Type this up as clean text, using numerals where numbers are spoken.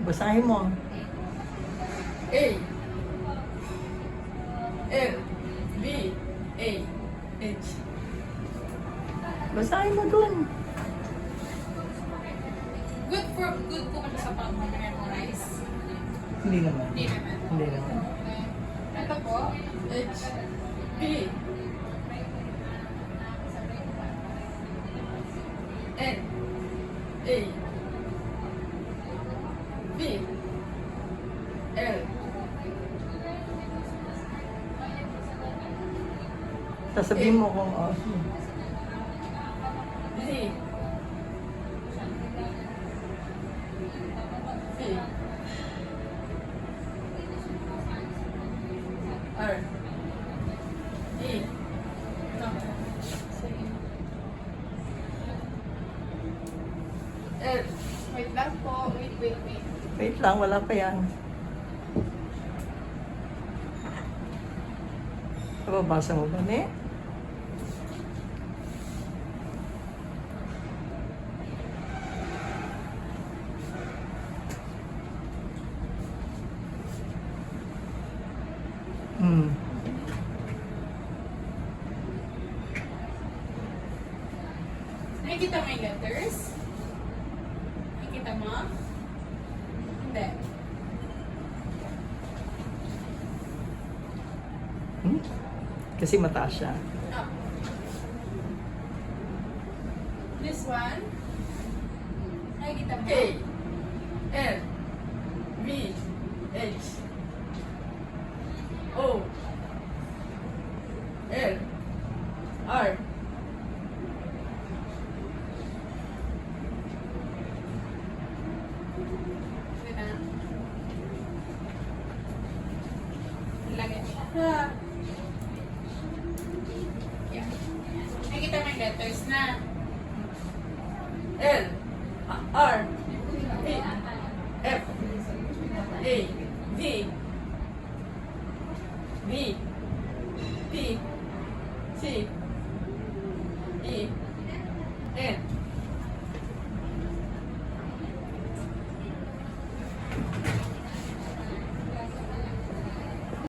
Basahin mo. A, L, B, A, H. Basahin mo dun. Good po kasi sa pag-memorize. Hindi naman. Hindi naman. Hindi naman. Okay. Ito po, H, B, N, A, B, L, Sasabihin mo kung Z, C, R, E, no, L, wait lang po. Wait. Wait lang, wala pa yan. Nababasa mo ba, ne? Hmm. Nakikita mo yung letters? Nakikita mo? Hindi. Hmm? Kasi mataas siya. Up. This one? Nakikita mo? K, L, B, H, O, L, R, Wait na. Lagay siya. Yeah. Nakikita mo yung letters na. L, R, B, F, A, D, B, P, C,